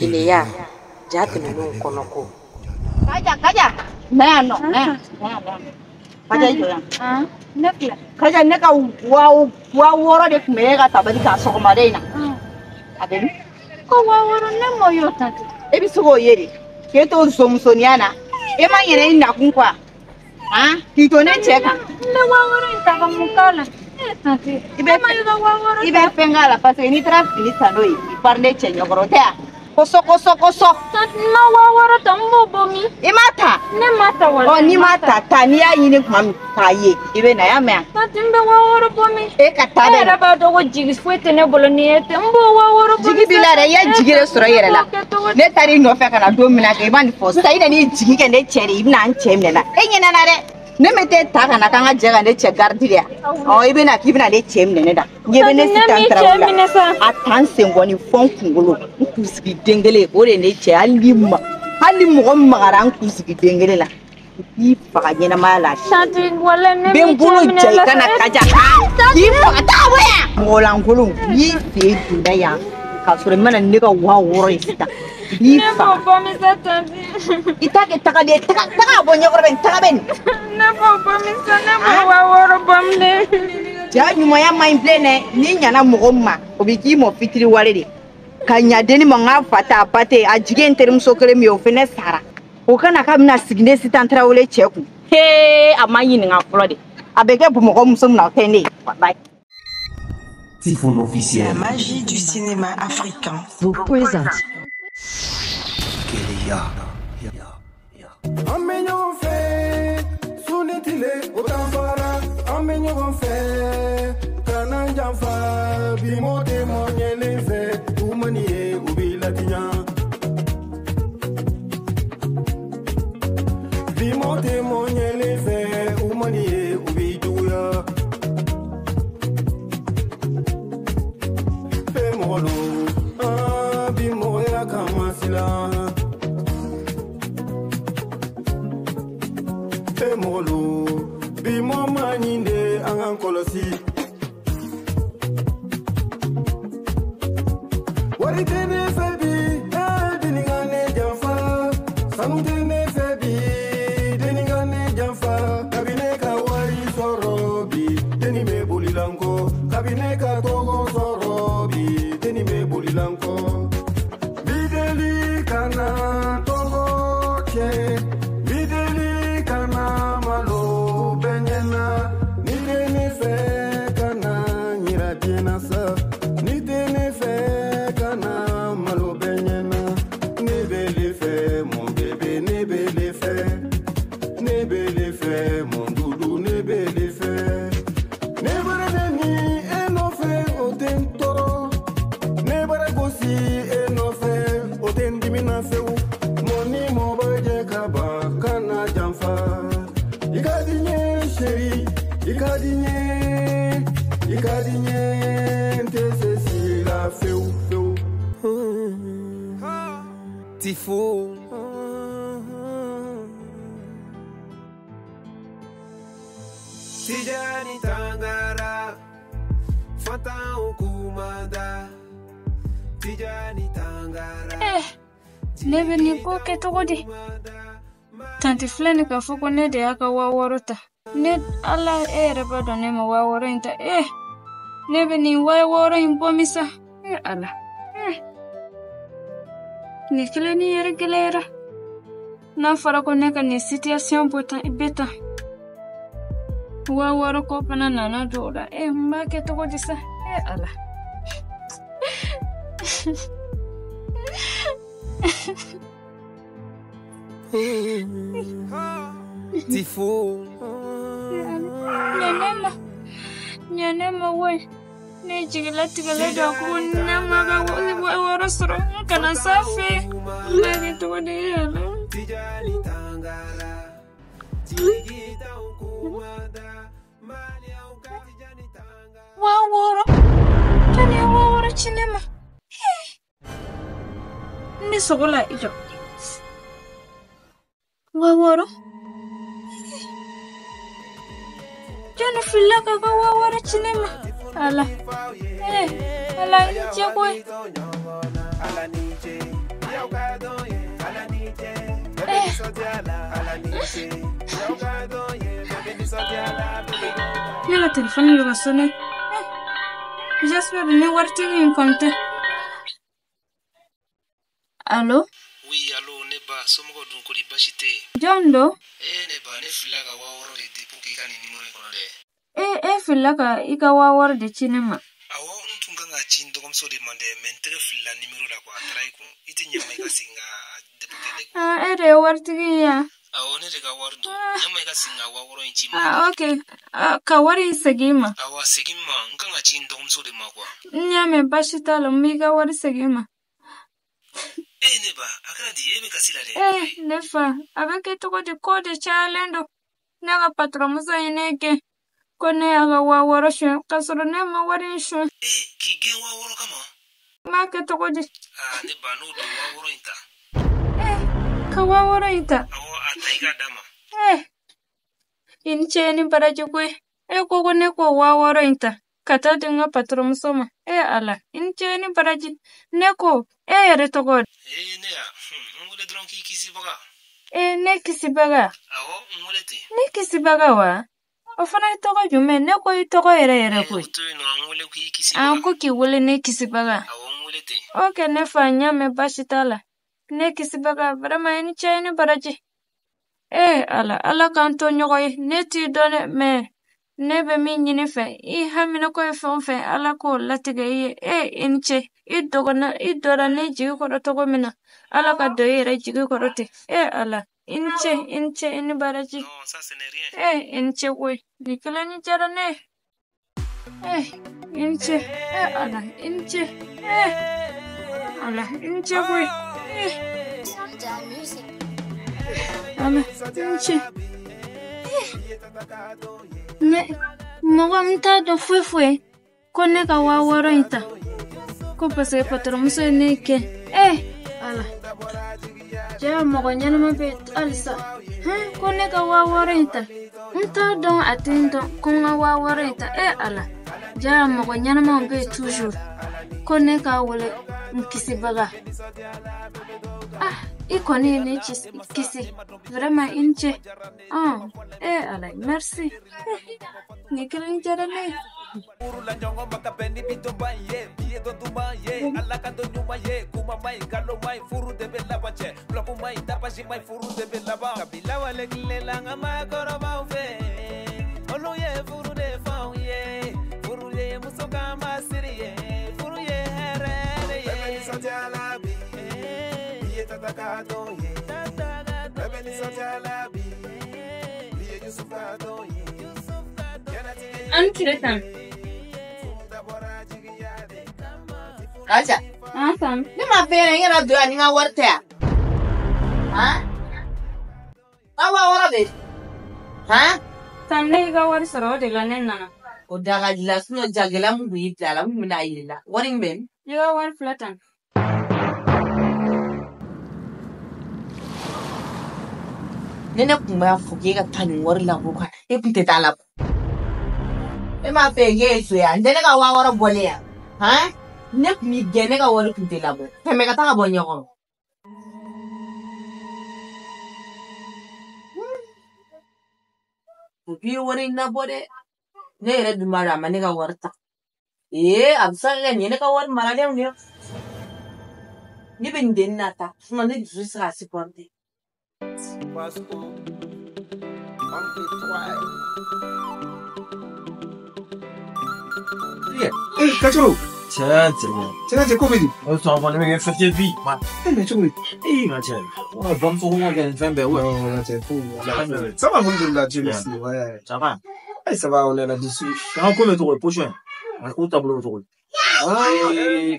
Keleya jatini no konoko. Kaja. No. Kaja yo ya. Nekla. Kaja neka wa woro de kumega tabari ka so marena. Abeni. Ko wa woro ne moyo tati. Ebi sugo yeri. Keto somsoniana. Ema yere ina kunkwa. Kito ne cheka. Ne wa woro ntaka mukala. Tati. Ibe pengala parce ni tra finita noi. Parle chenyo gorotea. Koso. Tati ma wa woro tambo bomi. Imata. Ne mata wala. Oh ni mata tania yini kwam kaye. Ibe na ya me. Tati mbe wa woro bomi. E katale. Era ba dogo jigi fuete ne boloniete. Mbo wa woro bomi. Jigi bilare ya jigire sura yere la. Ne tari no fe kana do mina ke ban fo. Sai da ni jigi ke ne chere ibna an chemne na. Enyina na re. Ne mete ta kana kanga jega ne che gardiria. Oh ibe na kibna ne chemne ne da. Nyebe ne sitantra wala. Atanse ngoni fon kungulu. Kusigi dengele ore ne che alima. Alimu magaran kusigi dengele la. Yi faga nyena mala. Tati wala ne mi Bembulu jai kana kaja. Yi faga ta waya. Molangulu yi fe dunda ya. Kasure mana ne ga wa woro isita. Yi faga. Ne bomi sa tati. Itake taka bonyo korben taka ben. Ne bomi sa ne wa woro bomle. Ja nyuma ya mind plane ni nyana mogomma obiki mo fitiri walede. Kanya deni manga fata apate ajige interim sokere mi ofene sara. Okana kamina signe sitantra wole cheku. He amayi ni ngaflode. Abege bu mogom sum na tene. Bye. Typhoon officiel. La magie du cinéma africain. Vous présente. Keleya. Amenyo fe sunitile utambara amenyo fe kananja fa bimote monyele fe umanie ubilatinya bimote monyele fe umanie ubijuya fe molo bimoya kamasila Molo, be more money in the Ankolosi. What it is, baby, Dinigane Jaffa, something baby, Dinigane Jaffa, Kabineka Wari Sorobi, Denime Bulilanko, Kabineka Togo Sorobi, Denime Bulilanko, Bideli Kana Togo Che. Typhoon. Tijani Tangara Fata Ukumada Tijani Tangara Nebe ni koke togodi. Tanti flani ka foko ne de aka waworota. Ne ala reba do ne ma waworo inta nebe ni waworo imbomisa. Ala. Ni kile ni yere gelera. Na fara ko ne ka ni situation beta. Waworo ko pana nana dola. Mbake togodi sa. Ala. Typhoon. Nyanema we. Ne jigila da ku nama ga wara soro kana safi. Ne to de yana. Tijani Tangara. Tigita ukumada. Mali au Tijani Tangara. Waworo. Tani waworo chinema. Ni sogola ijo. Waworo. Jana filaka ka waworo chinema. Ala. Ala nje boy. Yala téléphone le va sonner. J'espère ne warti ni compte. Allô? Oui, allô, Neba, somoko dunko di bashite. John do? Neba, ne filaga waworo de depo kika ni nimero kono de. Filaga ika waworo de cinema. Awo ntunga nga chindo komso de mande mentere fila nimero la kwa atraiku. Iti nyama ika singa depo kene. De warti ya. Awo ne de ka wardo. Nyama ika singa waworo inchima. Okay. Ka wari segima. Awa segima, nga chindo komso de makwa. Nyame bashita lo miga wari segima. Neba, akradi ebe kasila de. Nefa, abeke toko di kode chalendo. Naga patromuso ineke. Kone aga waworo shun, kasoro nema wari shun. Kige waworo kama? Make toko di. Neba, no do waworo inta. Ka waworo inta. Awo ataiga dama. Inche ni barajukwe. Koko neko waworo inta. Kata dinga patromuso ma. Ala, inche ni baraji. Neko, yere toko. Nea, ngule dronki kisi baga. Ne kisi baga. Awo, ngule te. Ne kisi baga wa. Ofana itoko jume, neko itoko yere kwe. Ngule ki kisi baga. Anko ki wule ne kisi baga. Awo, ngule te. Okay, nefa nyame bashitala. Ne kisi baga, vrema inche ni baraji. Ala kanto nyokoy, ne ti done me. Nebe mi nyini fe, hamina ko fe ala ko latiga inche, idora ne jigi koro togo mina, ala ka do yere jigi korote, ala, inche, ini baraji. No, ça ce n'est rien. Inche kwe, nikila ni jara ne. Inche, ala, inche, ala, inche kwe, ala, inche. Moga mta do fue kone ka waworo inta ko pase patromuso neke ala ja moga nyana mabe alsa kone ka waworo inta mta don atindo konga waworo inta ala ja moga nyana mabe toujours kone ka wole mkisi baga ikone ne kisi vraiment inche ala merci Nikiling jarane. Urula nyongo makapendi bito baye, biye do dumaye, alaka do nyumaye, kuma mai galo mai furu de bela bache, bloku mai tapashi mai furu de bela ba. Kabila wale kilela ngama koroba ufe, olu ye furu de fau ye, furu ye musoka masiri ye, furu ye herere ye. Bebeli sotala bi, biye tatakado ye, bebeli sotala bi, biye yusufado ye. Antiretan. Raja. Sam. Ni ma fere ngara do ani nga warte ya. Awa wara be. Sam ne ga wari soro de la nena. O daga jila suno jagela mu yi tala mu na yila. Wari mben. Yo war flatan. Nene kuma fuge ga tanin wari la ko ka. E kunte tala. E ma fe ge su ya. Ndene ga wawara bole ya. Ne mi gene ga wari kunte la bo. Feme ga ta ga bonyo ko. Ubi wari na bode. Ne ere dumara ma ne ga warta. Absa ga ne ga wari mara le ne. Ni ben den nata. Suma ne du sa supporter. Pasco, on fait toi. Cachorro, Tiens, c'est comédie. on s'en va aller faire des vies. Mais tu veux. Tiens, on va me faire un fin ben ouais. Non, là, c'est fou. Ça va, vous là, tu ici, ouais. Ça va. Ça va, on est là-dessus. C'est un coup le tour prochain. Un coup tableau le tour.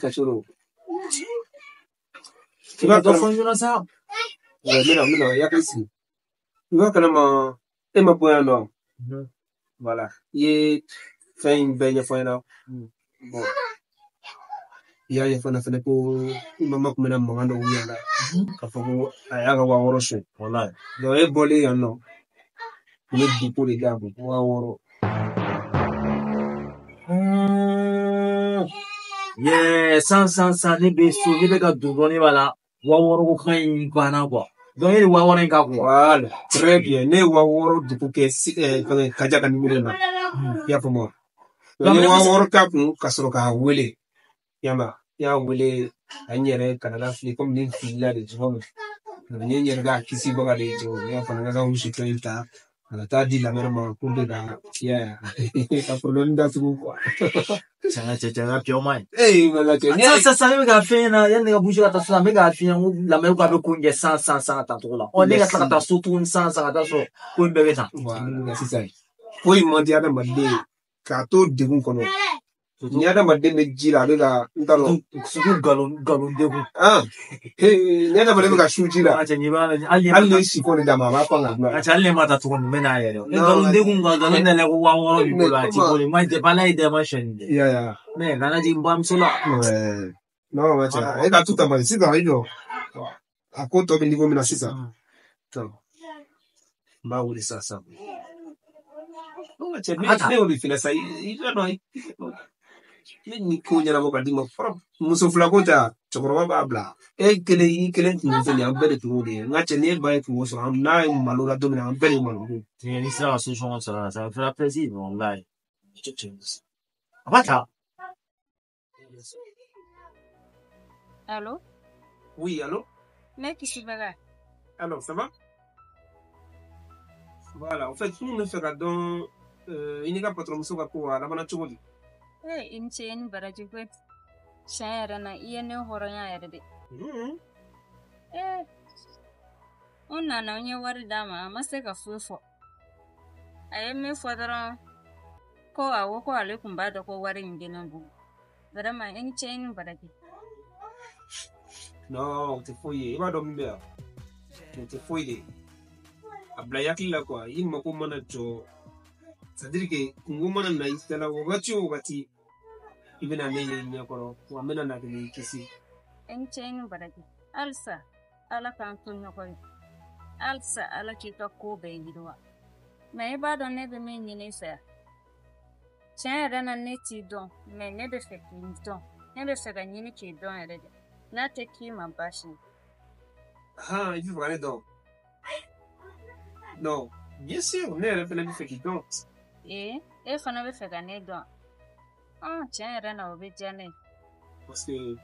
Cachorro. Tu vas te faire une ça. Ouais, mais non, il y a que si. Tu vois quand même, et ma pointe là. Voilà. Il fait une belle fois là. Bon. Il y a une fois pour maman comme madame maman où il y a là. Quand faut ayaga wa woroshe. Voilà. Donc il bolé un non. Il est pour les gars pour wa woro. Yeah, sans les besous, les gars du voilà. Waworo ko kan bana quoi. Donc il wa wara ka quoi. Voilà, très bien. Ne wa woro du coup que kaja kan numéro na. Ya pour moi. Ne wa woro ka kun kasoro ka wele. Yamba, ya wele anyere kanala fili comme ni fila de jomo. Ni nyere ga kisi boga de jo. Ya fana ga ushi klenta. Ala ta di la mera ma kunde da. Ya. Ka problème da tout quoi. Changa pio mai. Eh, mala che. Ça me ga fina, ya ne ga bouger ta ça me ga fina la me ga be kunje 100 ta to la. On ne ga ta surtout 100 ta so ko be ta. Voilà, c'est ça. Foi mandi ada madde ka to degun kono. Ni ada madde me jira be ga ntalo surtout galon degun. Ah. Ni ada madde ga shu jira. Acha ni ba alle si ko da mama pa ngam. Acha alle mata to me na yere. Galon degun galon ne le ko wa woro bi ko la ti ko mai de bala ide ma shende. Ya. Me nana ji mbam sula. No, ma cha. E ka tuta ma si da ido. A conto be niveau mina sisa. To. Ma wuri sasa. No, c'è ne ori fina sai. Io no. Ni ko nyana mo kadi mo fara. Muso fla ko ta. Chokoro ba bla. E kele ni fini am bele tu de. Ngache ne ba e ku so am na malura domina am bele mo. Ni ça ce sont ça fait plaisir wallahi. Abata. Allô? Oui, allô? Mais qui se verra? Alors, ça va? Voilà, en fait, nous ne faisons donc il n'y a pas trop de choses à la bonne chose. Eh, in ce ni baraji kwet. Shayara na iya ne horon ya yarda. Onna na onye wari dama amase ka fufo. Ayeme fodoro ko awo ko alaikum ba da ko wari ngina bu. Barama in ce ni baraji. Non, t'es fouillé. Il va dormir. T'es fouillé. Ablayaki la quoi. Il m'a commandé. C'est-à-dire que ngumana na istela wakati ibina nene nyakoro wa mena na kini kisi. Enchen baraki. Alsa ala kan tunyo ko. Alsa ala kita ko be ngidwa. Me ba don ne be me nyine fa. Chen na neti don me ne be fe don. Ne be fe ga nyine ki don ere. Na te ki ma bashi. Ah, il faut aller donc. Non, bien sûr, ne be fe ki don. E fana be fe ga ne don. Ah, chen na obe jane. Parce que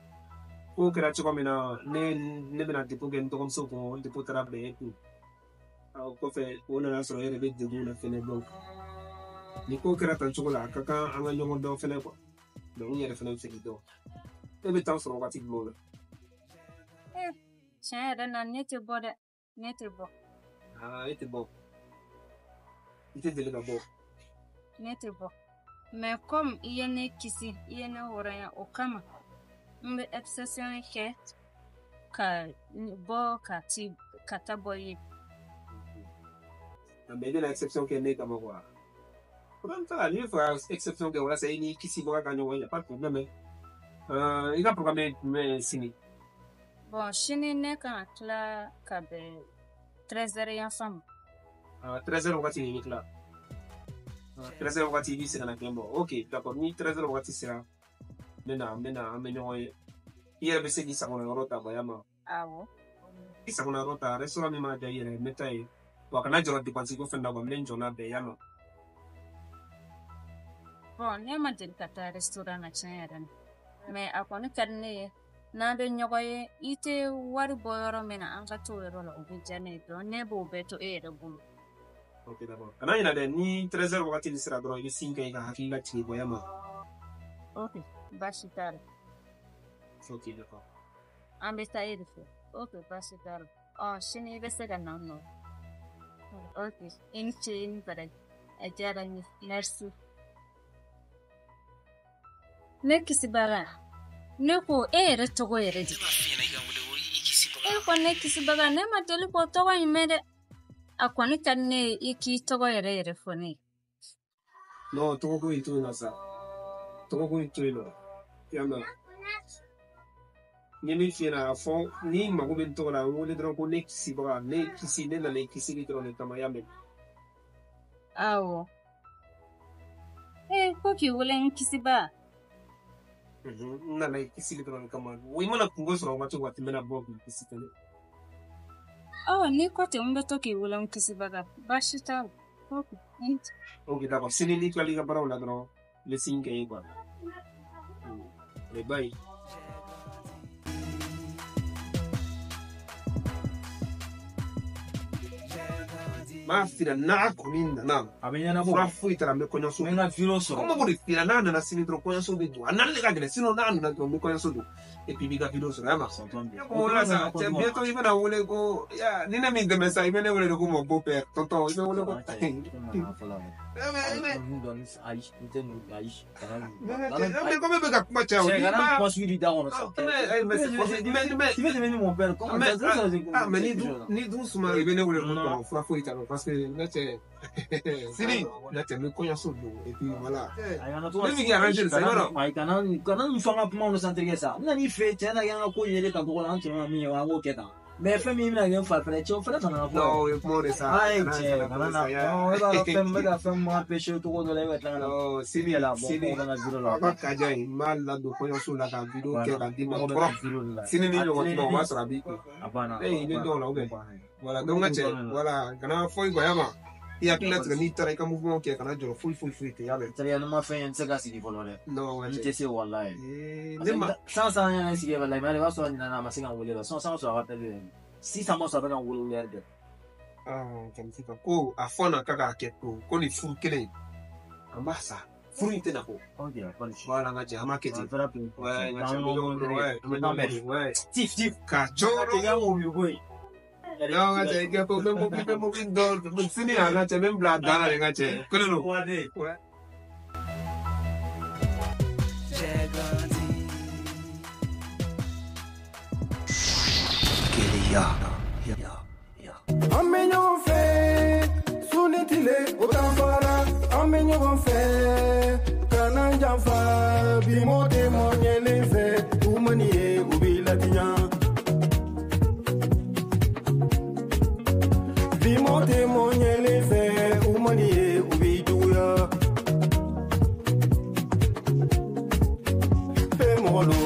o kera choko mena ne bena tipo gen to komso ko tipo trabe tu. Ko fe o na so ere be de na fene donc. Ni ko kera tan choko la kaka anga nyongo do fene ko. Donc il y a fene fe ki do. E be tan so wakati glo. Chen na nete bode, nete bo. Ah, était bon. Il était délégué bon. Nete bo. Mais comme il y a ne kisi, il y a ne horaya okama. Mbe obsession ke ka bo ka ti kata boye. Mais il y a l'exception qui est née comme quoi. Comment ça, il faut exception que voilà, c'est une kisi boka kanyo, il n'y a pas de problème. Il a programmé mais sini. Bon, chine ne kan kla ka be 13h yan fam. 13h wakati ni là. 13h wakati ni c'est dans la game. OK, d'accord. Ni 13h wakati c'est là. Maintenant, il y a des gens qui ont rota bayama. Ah bon? Ils ont rota, restaurant même d'ailleurs, métaille. Wakana jora dépenser ko fenda ba mlen jona bayama. Bon, ne ma den kata restaurant na chayara. Mais akoni kadne na be nyogoye ite wari boyoro mena anga to yoro la obijane do ne bo beto e de bulu. OK, d'accord. Kana ina de ni 13h wakati ni sera dro, ni 5 ka hakila chi bayama. OK. Bashitar. OK, d'accord. Ambeta edife. OK, bashitar. Oh, shini besega no. OK, in para ajara ni nurse. Nekisi bara. Neko ere togo ere di. Ko nekisi bara ne mateli ko togo imede. Akwani kanne iki togo ere foni. No, togo ko itu na sa. Togo ko itu ilo. Yama. Nyemi fina fon ni mago ben to la wole dron ko nekisi bara ne kisi ne na ne kisi litro ne tamayame. Awo. Ko ki wole kisi ba. Na na kisi litro ne kama. Wi mana kungo so watu watu mena bob kisi tele. Oh, ni kote toki wula mkisibaga. Bashita. Ok, d'accord. Si les tu as les appareils là dans le signe qu'il y a quoi. Les bails. Ma fila na kuninda na Abenya bo. Fra fu itara me konyo so. Mena filoso. Como bo fila na sinidro konyo so bitu. Anale ka gele sino na me konyo so do. E pi biga filoso na ma. Ko la sa, te bieto iba na wole ko ya nina mi de mesa iba na wole ko mo bo per. Tonto iba wole ko. Mais come bega kuma cha o. Chega posso ir dar uma só. Mais ni du suma iba na wole ko fra fu itara parce que là c'est Sini là tu me connais so do et puis voilà. Même qui arrange ça non. Mai kana mfanga puma no santrige sa. Na ni fe tena yana ko yele ka ko lan tuma mi wa ngo keta. Mais fait mi na gen fa fele cho fele kana fo. Non, il faut de ça. Ai che kana na. Non, eba fem ma pêcher to do le wetla na. Oh, Sini la Sini na zero la. Aba kaja mal la do connais so la ka video ke ka di mo pro. Sini ni yo no ma sra bi ko. Abana. Eh, il est dans là oubien. Voilà, donc voilà, kana foi goyama. Il y a plein de ni tara ka mouvement ke kana joro full te ya be. Tari no ma fe en sega si di folore. Non, Ni te se wallahi. Nema Sans ya si ke wallahi mali waso ni na ma singa wole sans so ra tele. Si ça mo so ba wole le de. comme si ko afona kaka keto ko ni full kele. Ambasa. Full te na ko. Ok, pas Voilà nga je marketing. Ouais, ouais. Tif. Ka choro. Te ga mo yu boy. Non, nga je ke ko même mo do. Sini nga je même bla dana nga je. Ko no. Ouais. J'ai grandi. Amenyo fe sunitile otafara amenyo fe kana jamfa bimote monyele fe umaniye ubilatinya bimote monyele fe umaniye ubijuya fe molo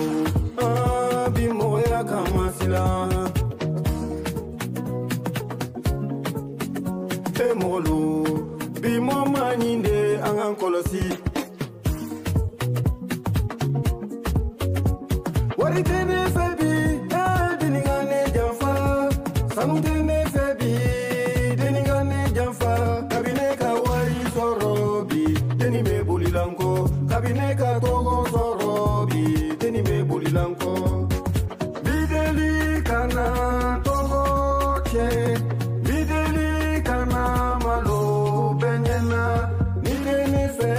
bimoya kamasila Molo bimo maninde angan kolosi wari tene febi deningane jamfa sanu tene febi deningane jamfa kabine ka wari sorobi deni me bolilanko kabine ka togo sorobi deni me bolilanko bideli kana togo che bideli kana malo benyena nitene fe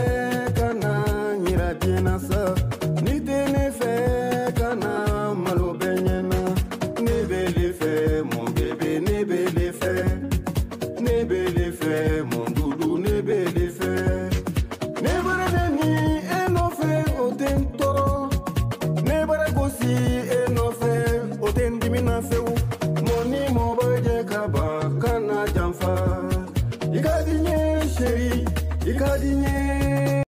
kana nyiratiena sa nitene fe kana malo benyena nebele fe mon bébé nebele fe mon doudou nebele fe